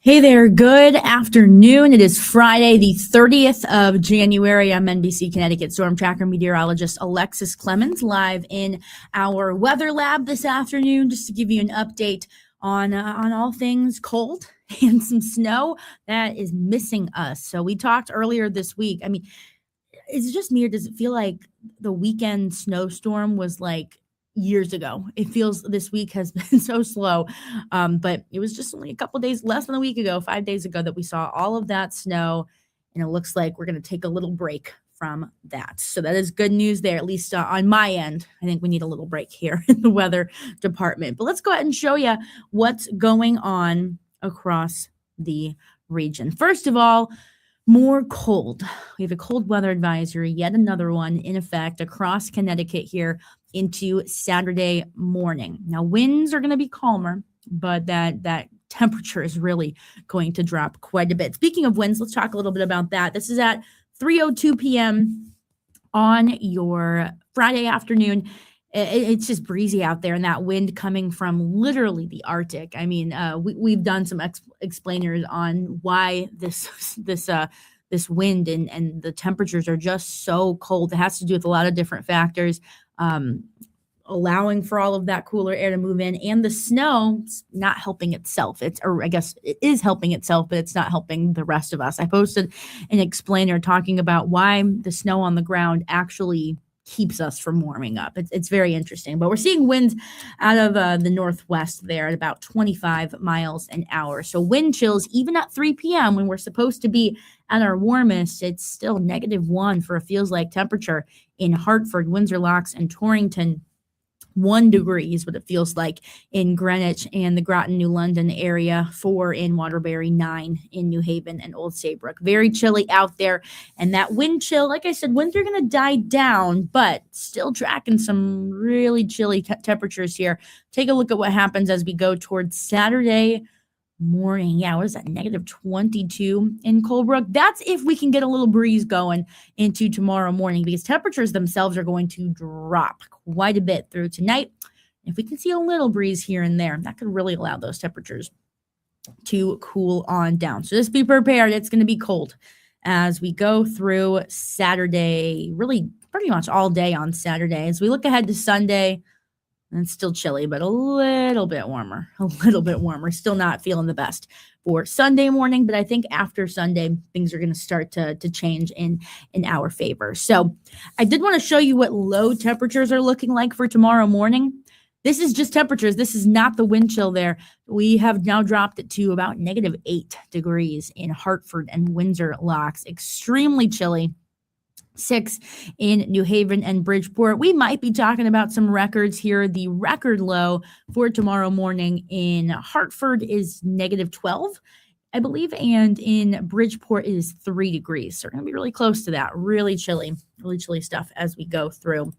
Hey there, good afternoon. It is Friday, the 30th of January. I'm NBC Connecticut Storm Tracker meteorologist Alexis Clemens, live in our weather lab this afternoon, just to give you an update on all things cold and some snow that is missing us. So we talked earlier this week. I mean, is it just me, or does it feel like the weekend snowstorm was like years ago? It feels this week has been so slow, but it was just only a couple days, less than a week ago, 5 days ago, that we saw all of that snow, and it looks like we're going to take a little break from that. So that is good news there, at least on my end. I think we need a little break here in the weather department. But let's go ahead and show you what's going on across the region. First of all, more cold. We have a cold weather advisory, yet another one in effect across Connecticut here into Saturday morning. Now, winds are going to be calmer, but that temperature is really going to drop quite a bit. Speaking of winds, let's talk a little bit about that. This is at 3:02 p.m. on your Friday afternoon. It's just breezy out there, and that wind coming from literally the Arctic. I mean, we've done some explainers on why this wind and the temperatures are just so cold. It has to do with a lot of different factors, allowing for all of that cooler air to move in, and the snow not helping itself. Or I guess it is helping itself, but it's not helping the rest of us. I posted an explainer talking about why the snow on the ground actually keeps us from warming up. It's very interesting, but we're seeing winds out of the northwest there at about 25 miles an hour. So wind chills, even at 3 p.m. when we're supposed to be at our warmest, it's still -1 for a feels like temperature in Hartford, Windsor Locks, and Torrington. 1 degree is what it feels like in Greenwich and the Groton, New London area, 4 in Waterbury, 9 in New Haven and Old Saybrook. Very chilly out there. And that wind chill, like I said, winds are going to die down, but still tracking some really chilly temperatures here. Take a look at what happens as we go towards Saturday morning. Yeah, what is that? -22 in Colebrook. That's if we can get a little breeze going into tomorrow morning, because temperatures themselves are going to drop quite a bit through tonight. If we can see a little breeze here and there, that could really allow those temperatures to cool on down. So just be prepared. It's going to be cold as we go through Saturday, really pretty much all day on Saturday. As we look ahead to Sunday, and it's still chilly, but a little bit warmer, Still not feeling the best for Sunday morning, but I think after Sunday, things are going to start to change in our favor. So I did want to show you what low temperatures are looking like for tomorrow morning. This is just temperatures. This is not the wind chill there. We have now dropped it to about -8 degrees in Hartford and Windsor Locks. Extremely chilly. 6 in New Haven and Bridgeport. We might be talking about some records here. The record low for tomorrow morning in Hartford is -12, I believe, and in Bridgeport is 3 degrees. So we're going to be really close to that. Really chilly stuff as we go through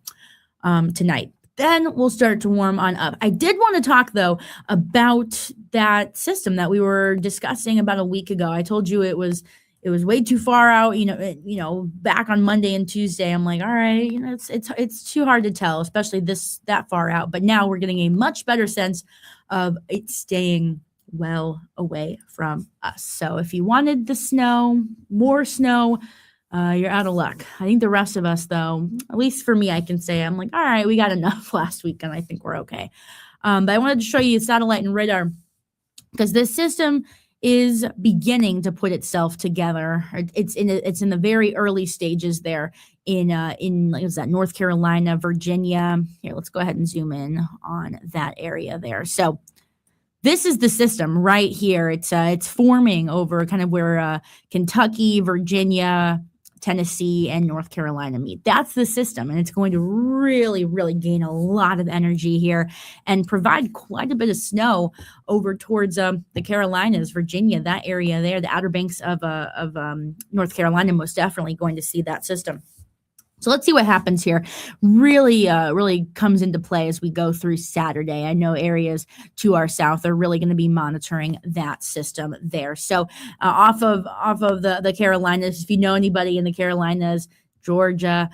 tonight. Then we'll start to warm on up. I did want to talk, though, about that system that we were discussing about a week ago. I told you it was way too far out, back on Monday and Tuesday. I'm like, all right, it's too hard to tell, especially that far out. But now we're getting a much better sense of it staying well away from us. So if you wanted the snow, more snow, You're out of luck. I think the rest of us, though, at least for me, I can say I'm like, all right, we got enough last week, and I think we're okay. But I wanted to show you satellite and radar because this system is beginning to put itself together. It's in the very early stages there in like was that North Carolina, Virginia. Here, let's go ahead and zoom in on that area there. So this is the system right here. It's forming over kind of where Kentucky, Virginia, Tennessee, and North Carolina meet. That's the system, and it's going to really, really gain a lot of energy here and provide quite a bit of snow over towards the Carolinas, Virginia, that area there, the Outer Banks of North Carolina, most definitely going to see that system. So let's see what happens here. Really comes into play as we go through Saturday. I know areas to our south are really going to be monitoring that system there. So off of the Carolinas, if you know anybody in the Carolinas, Georgia,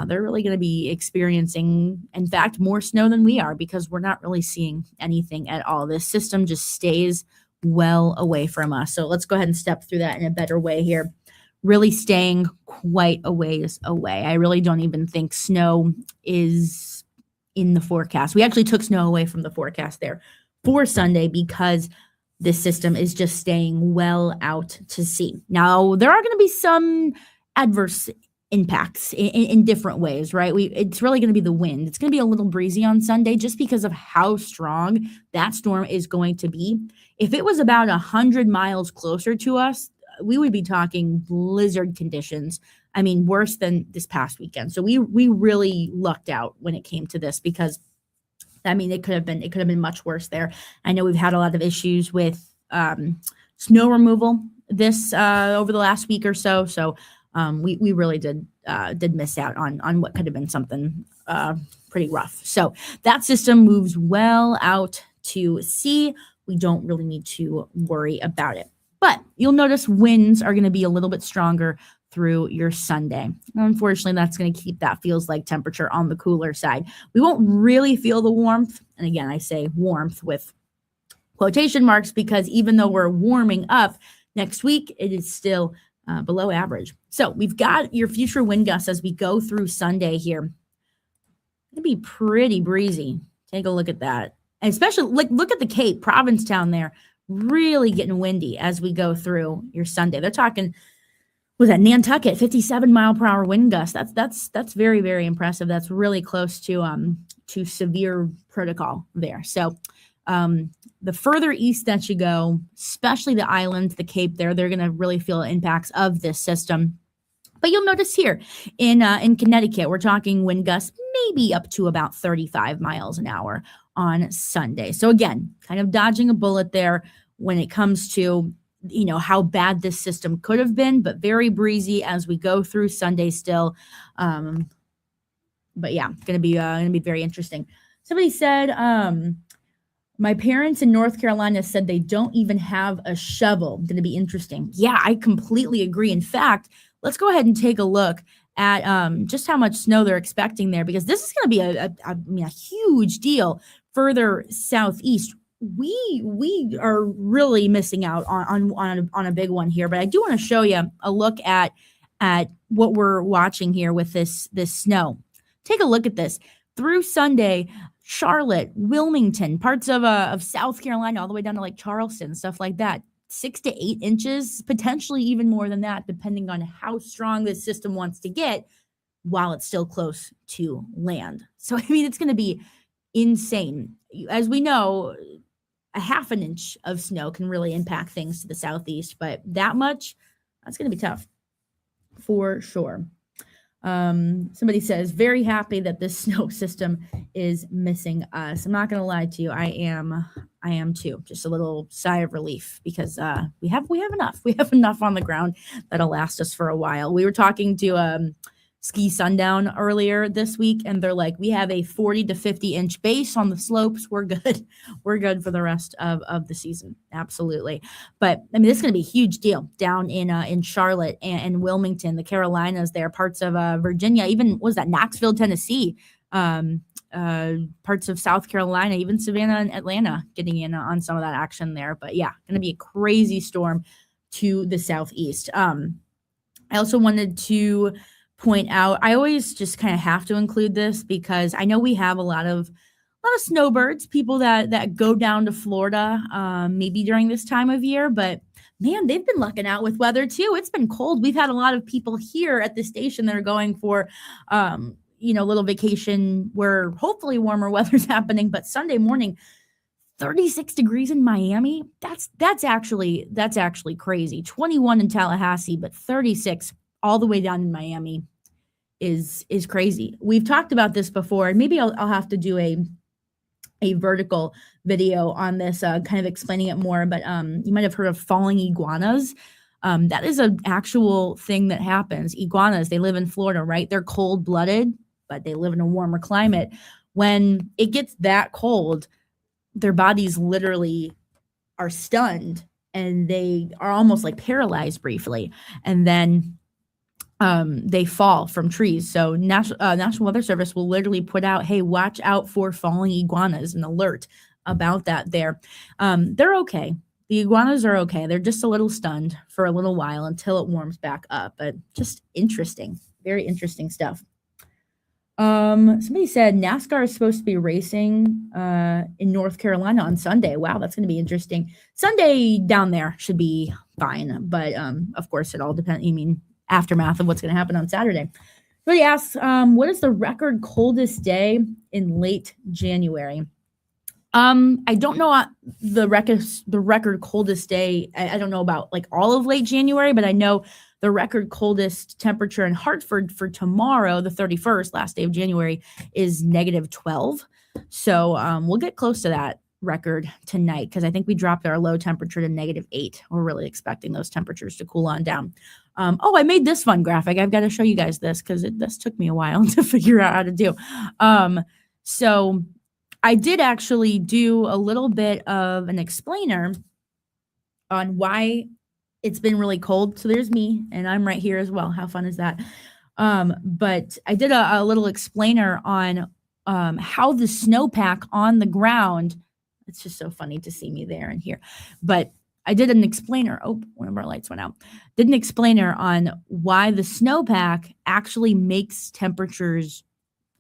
they're really going to be experiencing, in fact, more snow than we are because we're not really seeing anything at all. This system just stays well away from us. So let's go ahead and step through that in a better way here. Really staying quite a ways away. I really don't even think snow is in the forecast. We actually took snow away from the forecast there for Sunday because this system is just staying well out to sea. Now, there are going to be some adverse impacts in different ways, right? It's really going to be the wind. It's going to be a little breezy on Sunday just because of how strong that storm is going to be. If it was about 100 miles closer to us, we would be talking blizzard conditions. I mean, worse than this past weekend. So we really lucked out when it came to this because, I mean, it could have been much worse there. I know we've had a lot of issues with snow removal this over the last week or so. So we really did miss out on what could have been something pretty rough. So that system moves well out to sea. We don't really need to worry about it. But you'll notice winds are going to be a little bit stronger through your Sunday. Unfortunately, that's going to keep that feels like temperature on the cooler side. We won't really feel the warmth. And again, I say warmth with quotation marks because even though we're warming up next week, it is still below average. So we've got your future wind gusts as we go through Sunday here. It'll be pretty breezy. Take a look at that. And especially look at the Cape, Provincetown there. Really getting windy as we go through your Sunday. They're talking, was that Nantucket, 57 mile per hour wind gust. That's very, very impressive. That's really close to severe protocol there. So the further east that you go, especially the islands, the Cape there, they're going to really feel impacts of this system. But you'll notice here in Connecticut, we're talking wind gusts maybe up to about 35 miles an hour on Sunday. So again, kind of dodging a bullet there when it comes to, you know, how bad this system could have been, but very breezy as we go through Sunday still. But yeah, gonna be very interesting. Somebody said, my parents in North Carolina said they don't even have a shovel. Gonna be interesting. Yeah, I completely agree. In fact, let's go ahead and take a look at just how much snow they're expecting there, because this is going to be a huge deal further southeast. We are really missing out on a big one here, but I do want to show you a look at what we're watching here with this snow. Take a look at this through Sunday. Charlotte, Wilmington, parts of South Carolina, all the way down to like Charleston, stuff like that. 6 to 8 inches, potentially even more than that, depending on how strong this system wants to get while it's still close to land. So, I mean, it's going to be insane. As we know, a half an inch of snow can really impact things to the southeast, but that much, that's going to be tough for sure. Somebody says, very happy that this snow system is missing us. I'm not going to lie to you. I am too. Just a little sigh of relief because we have enough. We have enough on the ground that'll last us for a while. We were talking to Ski Sundown earlier this week, and they're like, we have a 40 to 50 inch base on the slopes. We're good. We're good for the rest of the season. Absolutely. But I mean, this is going to be a huge deal down in Charlotte and Wilmington, the Carolinas there, parts of Virginia, even what was that, Knoxville, Tennessee, parts of South Carolina, even Savannah and Atlanta getting in on some of that action there. But yeah, going to be a crazy storm to the southeast. I also wanted to point out, I always just kind of have to include this because I know we have a lot of snowbirds, people that go down to Florida, maybe during this time of year, but man, they've been lucking out with weather too. It's been cold. We've had a lot of people here at the station that are going for, little vacation where hopefully warmer weather's happening. But Sunday morning, 36 degrees in Miami. That's actually crazy. 21 in Tallahassee, but 36 all the way down in Miami is crazy. We've talked about this before, and maybe I'll have to do a vertical video on this, kind of explaining it more. But you might have heard of falling iguanas. That is an actual thing that happens. Iguanas, they live in Florida, right? They're cold-blooded, but they live in a warmer climate. When it gets that cold, their bodies literally are stunned and they are almost like paralyzed briefly. And then they fall from trees. So National Weather Service will literally put out, hey, watch out for falling iguanas, an alert about that there. They're okay. The iguanas are okay. They're just a little stunned for a little while until it warms back up. But just interesting, very interesting stuff. Somebody said NASCAR is supposed to be racing in North Carolina on Sunday. Wow, that's going to be interesting. Sunday down there should be fine, but of course it all depends. Aftermath of what's going to happen on Saturday. Somebody asks, what is the record coldest day in late January? I don't know the record coldest day. I don't know about like all of late January, but I know the record coldest temperature in Hartford for tomorrow, the 31st, last day of January, is -12. So we'll get close to that record tonight because I think we dropped our low temperature to -8. We're really expecting those temperatures to cool on down. I made this fun graphic. I've got to show you guys this because this took me a while to figure out how to do. So I did actually do a little bit of an explainer on why it's been really cold. So there's me, and I'm right here as well. How fun is that? But I did a little explainer on how the snowpack on the ground. It's just so funny to see me there and here. But I did an explainer. Oh, one of our lights went out. Did an explainer on why the snowpack actually makes temperatures,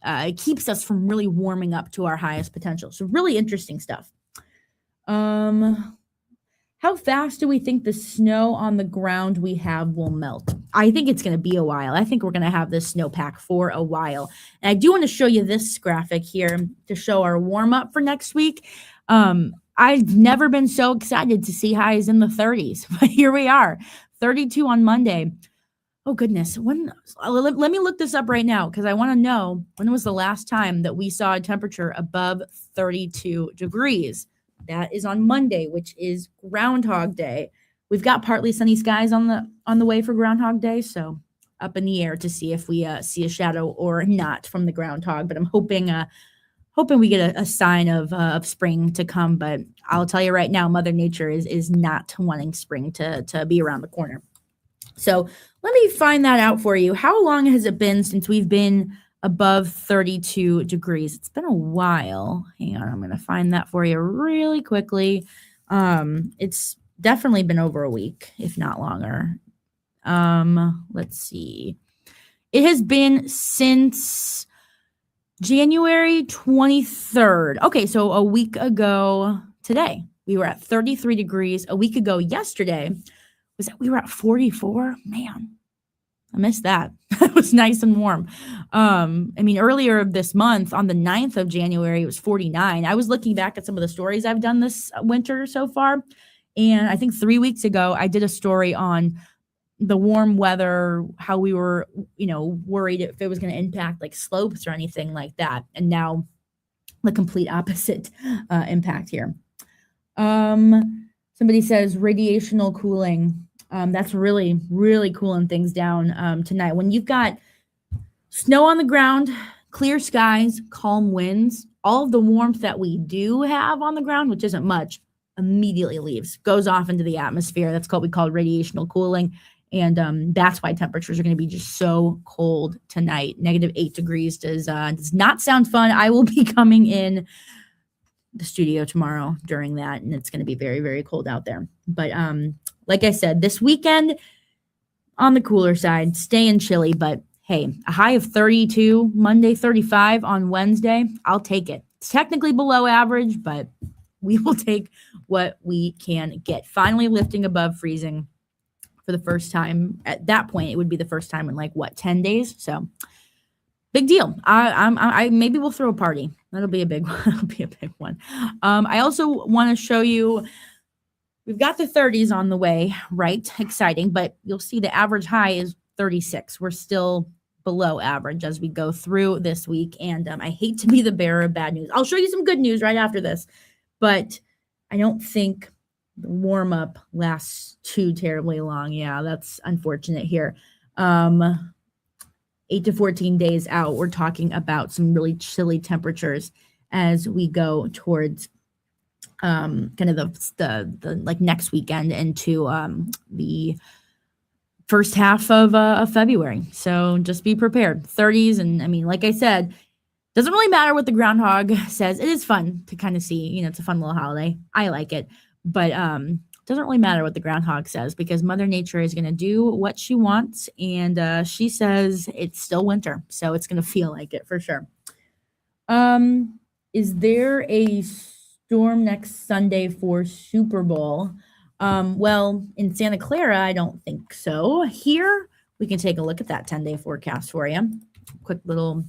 it keeps us from really warming up to our highest potential. So really interesting stuff. How fast do we think the snow on the ground we have will melt? I think it's going to be a while. I think we're going to have this snowpack for a while. And I do want to show you this graphic here to show our warm up for next week. I've never been so excited to see highs in the 30s, but here we are, 32 on Monday. Oh goodness, let me look this up right now because I want to know when was the last time that we saw a temperature above 32 degrees. That is on Monday, which is Groundhog Day. We've got partly sunny skies on the way for Groundhog Day, so up in the air to see if we see a shadow or not from the groundhog. But I'm hoping we get a sign of spring to come. But I'll tell you right now, Mother Nature is not wanting spring to be around the corner. So let me find that out for you. How long has it been since we've been above 32 degrees? It's been a while. Hang on, I'm going to find that for you really quickly. It's definitely been over a week, if not longer. Let's see. It has been since January 23rd. Okay, so a week ago today, we were at 33 degrees. A week ago yesterday, we were at 44. Man, I missed that. It was nice and warm. Earlier this month, on the 9th of January, it was 49. I was looking back at some of the stories I've done this winter so far. And I think 3 weeks ago, I did a story on the warm weather, how we were, worried if it was going to impact like slopes or anything like that. And now the complete opposite impact here. Somebody says radiational cooling. That's really, really cooling things down tonight. When you've got snow on the ground, clear skies, calm winds, all of the warmth that we do have on the ground, which isn't much, immediately leaves, goes off into the atmosphere. That's what we call radiational cooling. And that's why temperatures are going to be just so cold tonight. -8 degrees does not sound fun. I will be coming in the studio tomorrow during that, and it's going to be very, very cold out there. But like I said, this weekend, on the cooler side, staying chilly, but hey, a high of 32, Monday 35 on Wednesday. I'll take it. It's technically below average, but we will take what we can get. Finally lifting above freezing for the first time. At that point, it would be the first time in 10 days. So big deal. I maybe we'll throw a party. That'll be a big one. That'll be a big one. I also want to show you, we've got the 30s on the way, right? Exciting, but you'll see the average high is 36. We're still below average as we go through this week. And I hate to be the bearer of bad news. I'll show you some good news right after this, but I don't think the warm up lasts too terribly long. Yeah, that's unfortunate here. 8 to 14 days out, we're talking about some really chilly temperatures as we go towards kind of the next weekend into the first half of February. So just be prepared. 30s, and I mean, like I said, doesn't really matter what the groundhog says. It is fun to kind of see, it's a fun little holiday. I like it, but doesn't really matter what the groundhog says, because Mother Nature is going to do what she wants, and she says it's still winter, so it's going to feel like it for sure. Is there a storm next Sunday for Super Bowl? Well, in Santa Clara, I don't think so. Here, we can take a look at that 10-day forecast for you. Quick little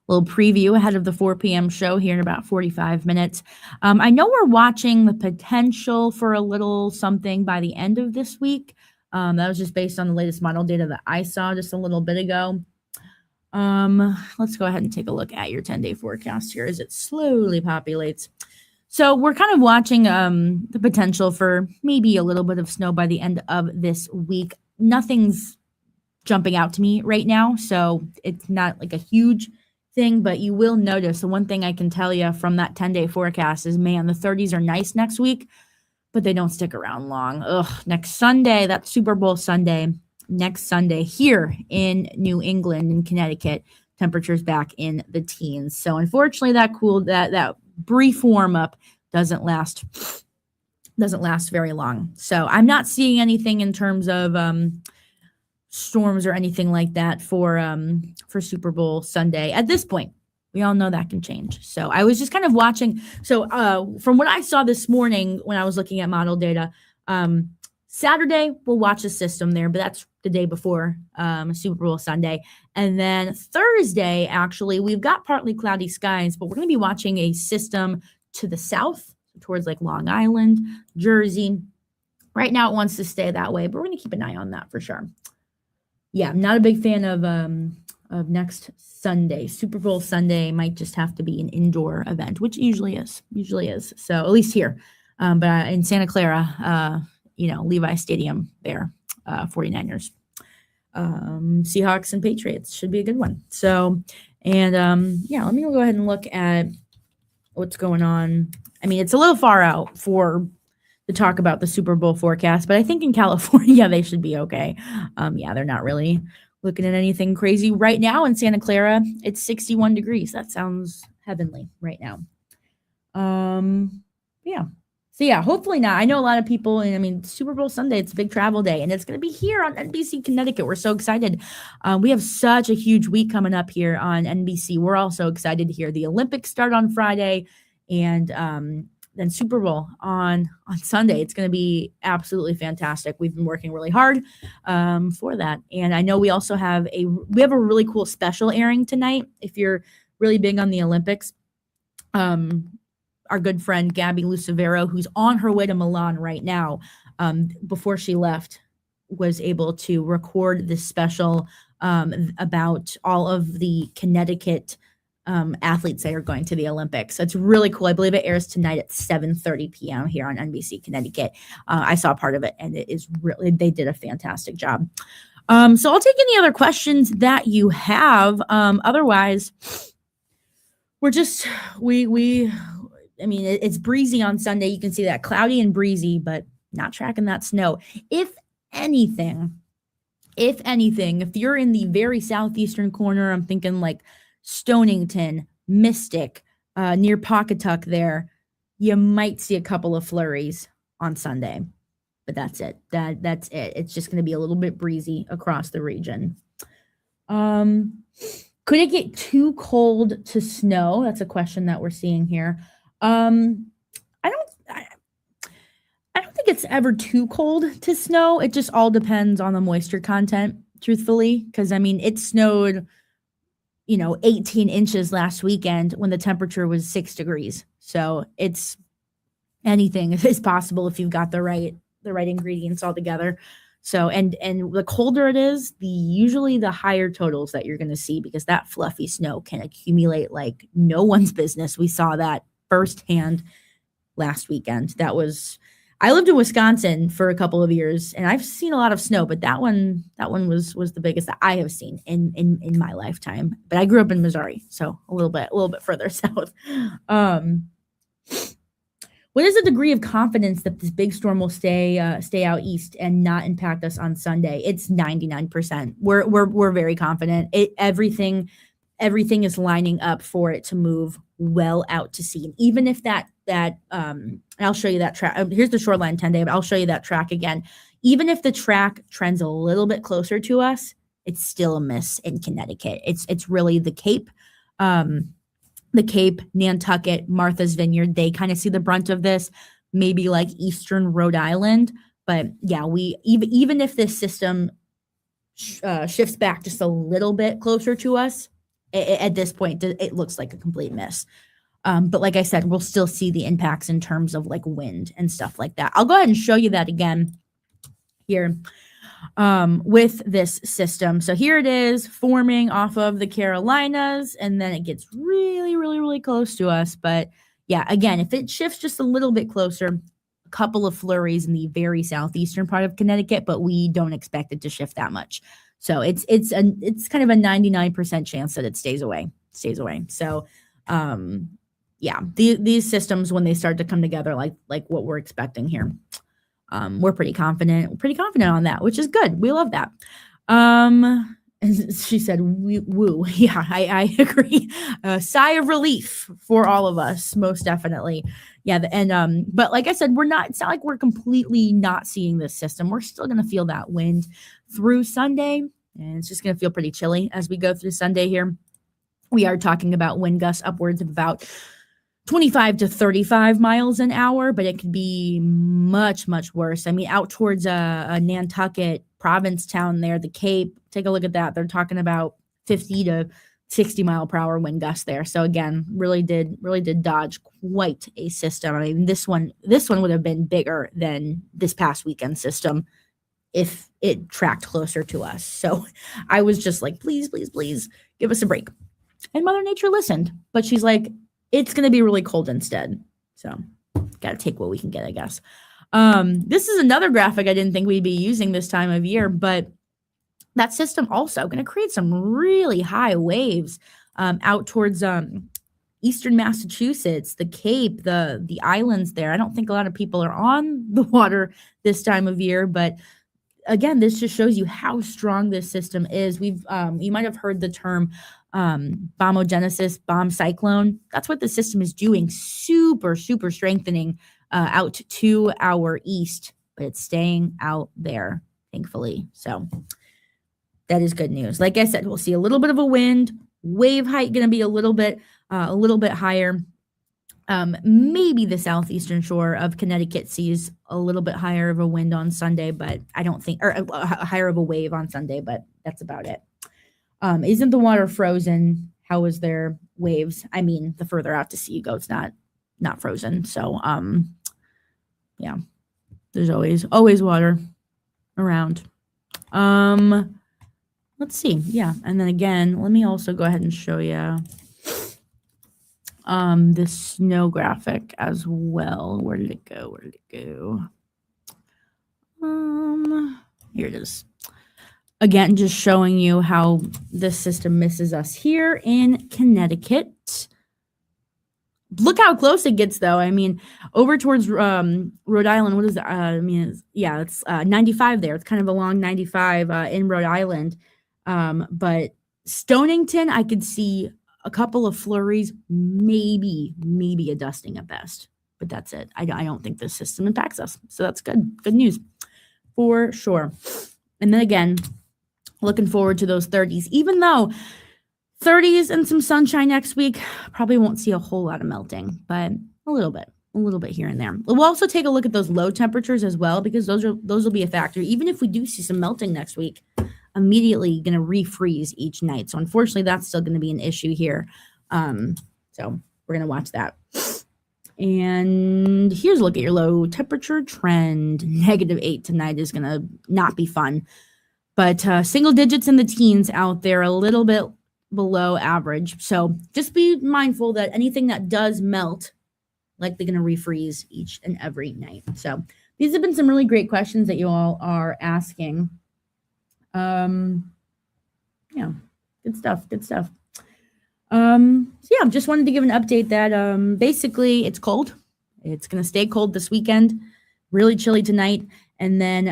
preview ahead of the 4 p.m. show here in about 45 minutes. I know we're watching the potential for a little something by the end of this week. That was just based on the latest model data that I saw just a little bit ago. Let's go ahead and take a look at your 10-day forecast here as it slowly populates. So we're kind of watching the potential for maybe a little bit of snow by the end of this week. Nothing's jumping out to me right now, so it's not like a huge thing, but you will notice the one thing I can tell you from that 10-day forecast is, man, the 30s are nice next week, but they don't stick around long. Next Sunday, that's Super Bowl Sunday, next Sunday here in New England and Connecticut, temperatures back in the teens. So unfortunately, that brief warm up doesn't last very long. So I'm not seeing anything in terms of storms or anything like that for Super Bowl Sunday at this point. We all know that can change. So I was just kind of watching. So from what I saw this morning when I was looking at model data, Saturday we'll watch the system there, but that's the day before Super Bowl Sunday. And then Thursday, actually, we've got partly cloudy skies, but we're going to be watching a system to the south towards Long Island, Jersey. Right now it wants to stay that way, but we're going to keep an eye on that for sure. Yeah, I'm not a big fan of next Sunday. Super Bowl Sunday might just have to be an indoor event, which usually is. So at least here. But in Santa Clara, Levi Stadium there, 49ers. Seahawks and Patriots should be a good one. So, and let me go ahead and look at what's going on. I mean, it's a little far out to talk about the Super Bowl forecast, but I think in California they should be okay. They're not really looking at anything crazy right now. In Santa Clara, it's 61 degrees. That sounds heavenly right now. So hopefully not. I know a lot of people, and I mean, Super Bowl Sunday, it's a big travel day, and it's going to be here on NBC Connecticut. We're so excited. We have such a huge week coming up here on NBC. We're also excited to hear the Olympics start on Friday, and then Super Bowl on Sunday. It's going to be absolutely fantastic. We've been working really hard for that. And I know we also have a really cool special airing tonight. If you're really big on the Olympics, our good friend Gabby Lucevero, who's on her way to Milan right now, before she left, was able to record this special about all of the Connecticut athletes that are going to the Olympics. So it's really cool. I believe it airs tonight at 7:30 p.m. here on NBC Connecticut. I saw part of it, and it is they did a fantastic job. So I'll take any other questions that you have. Otherwise, it's breezy on Sunday. You can see that cloudy and breezy, but not tracking that snow. If anything, if you're in the very southeastern corner, I'm thinking Stonington, Mystic, near Pawcatuck there, you might see a couple of flurries on Sunday. but that's it. That's it. It's just going to be a little bit breezy across the region. Could it get too cold to snow? That's a question that we're seeing here. I don't think it's ever too cold to snow. It just all depends on the moisture content, truthfully, because I mean, it snowed, 18 inches last weekend when the temperature was 6 degrees. So it's anything is possible if you've got the right ingredients all together. So and the colder it is, usually the higher totals that you're going to see, because that fluffy snow can accumulate like no one's business. We saw that firsthand last weekend. I lived in Wisconsin for a couple of years, and I've seen a lot of snow, but that one was the biggest that I have seen in my lifetime. But I grew up in Missouri, so a little bit further south. What is the degree of confidence that this big storm will stay out east and not impact us on Sunday? It's 99%. We're very confident. Everything is lining up for it to move well out to sea. And even if that I'll show you that track. Here's the shoreline 10-day, but I'll show you that track again. Even if the track trends a little bit closer to us, it's still a miss in Connecticut. It's really the Cape, Nantucket, Martha's Vineyard. They kind of see the brunt of this, maybe like Eastern Rhode Island. But yeah, even if this system shifts back just a little bit closer to us, at this point, it looks like a complete miss. But like I said, we'll still see the impacts in terms of like wind and stuff like that. I'll go ahead and show you that again here with this system. So here it is forming off of the Carolinas, and then it gets really, really, really close to us. But yeah, again, if it shifts just a little bit closer, a couple of flurries in the very southeastern part of Connecticut, but we don't expect it to shift that much. So it's kind of a 99% chance that it stays away. So yeah, these systems, when they start to come together like what we're expecting here, we're pretty confident on that, which is good. We love that. And she said, woo. Yeah, I agree. Sigh of relief for all of us, most definitely. Yeah. But like I said, it's not like we're completely not seeing this system. We're still going to feel that wind through Sunday, and it's just going to feel pretty chilly as we go through Sunday here. We are talking about wind gusts upwards of about 25 to 35 miles an hour, but it could be much, much worse. I mean, out towards a Nantucket Provincetown there, the Cape, take a look at that. They're talking about 50 to 60 mile per hour wind gusts there. So again, really did dodge quite a system. I mean, this one would have been bigger than this past weekend system if it tracked closer to us. So I was just like, please, please, please give us a break. And Mother Nature listened, but she's like, it's going to be really cold instead. So got to take what we can get, I guess. This is another graphic I didn't think we'd be using this time of year, but that system also going to create some really high waves out towards eastern Massachusetts, the Cape, the islands there. I don't think a lot of people are on the water this time of year, but again, this just shows you how strong this system is. You might have heard the term bombogenesis, bomb cyclone. That's what the system is doing. Super, super strengthening out to our east, but it's staying out there, thankfully. So that is good news. Like I said, we'll see a little bit of a wind. Wave height going to be a little bit higher. Maybe the southeastern shore of Connecticut sees a little bit higher of a wind on Sunday, but I don't think, or higher of a wave on Sunday, but that's about it. Isn't the water frozen? How is there waves? I mean, the further out to sea you go, it's not frozen. So, yeah, there's always water around. Let's see. Yeah. And then again, let me also go ahead and show you the snow graphic as well. Where did it go? Here it is. Again, just showing you how this system misses us here in Connecticut. Look how close it gets, though. I mean, over towards Rhode Island, what is it? It's 95 there. It's kind of along 95 in Rhode Island. But Stonington, I could see a couple of flurries, maybe a dusting at best. but that's it. I don't think this system impacts us. So that's good. Good news for sure. And then again, looking forward to those 30s, even though 30s and some sunshine next week, probably won't see a whole lot of melting, but a little bit here and there. We'll also take a look at those low temperatures as well, because those will be a factor. Even if we do see some melting next week, immediately going to refreeze each night. So unfortunately, that's still going to be an issue here. So we're going to watch that. And here's a look at your low temperature trend. -8 tonight is going to not be fun. But single digits in the teens out there, a little bit below average. So just be mindful that anything that does melt, likely going to refreeze each and every night. So these have been some really great questions that you all are asking. Yeah, good stuff. So yeah, just wanted to give an update that basically it's cold. It's going to stay cold this weekend, really chilly tonight. And then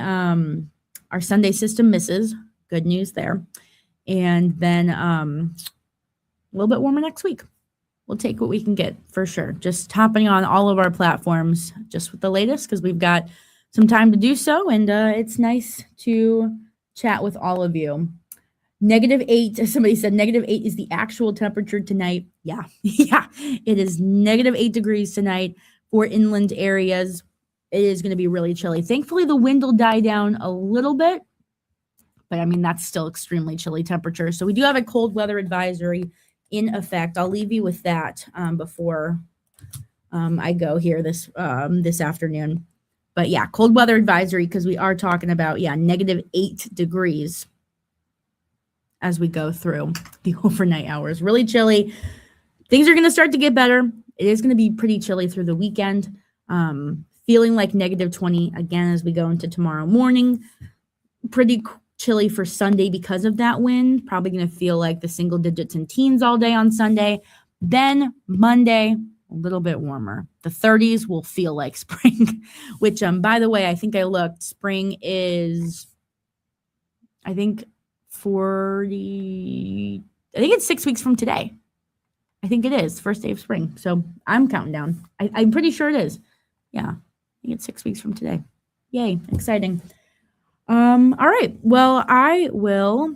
our Sunday system misses. Good news there. And then a little bit warmer next week. We'll take what we can get for sure. Just hopping on all of our platforms just with the latest, because we've got some time to do so. And it's nice to chat with all of you. -8, somebody said -8 is the actual temperature tonight. Yeah, yeah, it is -8 degrees tonight for inland areas. It is going to be really chilly. Thankfully, the wind will die down a little bit, but I mean, that's still extremely chilly temperature. So we do have a cold weather advisory in effect. I'll leave you with that before I go here this afternoon. But yeah, cold weather advisory, because we are talking about, -8 degrees as we go through the overnight hours. Really chilly. Things are going to start to get better. It is going to be pretty chilly through the weekend. Feeling like -20 again as we go into tomorrow morning. Pretty chilly for Sunday because of that wind. Probably going to feel like the single digits and teens all day on Sunday. Then Monday, a little bit warmer. The 30s will feel like spring, which, by the way, I think I looked. Spring is, I think it's 6 weeks from today. I think it is first day of spring. So I'm counting down. I'm pretty sure it is. Yeah, I think it's 6 weeks from today. Yay, exciting. All right. Well, I will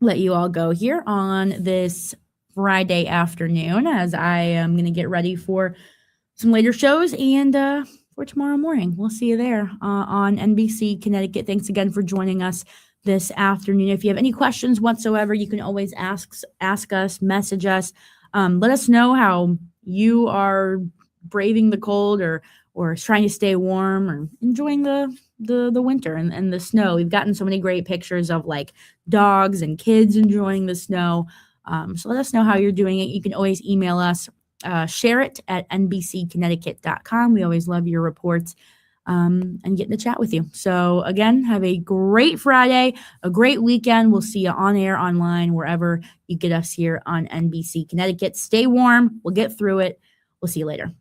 let you all go here on this Friday afternoon, as I am going to get ready for some later shows and for tomorrow morning. We'll see you there on NBC Connecticut. Thanks again for joining us this afternoon. If you have any questions whatsoever, you can always ask us, message us. Let us know how you are braving the cold or trying to stay warm or enjoying the winter and the snow. We've gotten so many great pictures of like dogs and kids enjoying the snow. So let us know how you're doing it. You can always email us, share it at nbcconnecticut.com. We always love your reports and getting to chat with you. So again, have a great Friday, a great weekend. We'll see you on air, online, wherever you get us here on NBC Connecticut. Stay warm. We'll get through it. We'll see you later.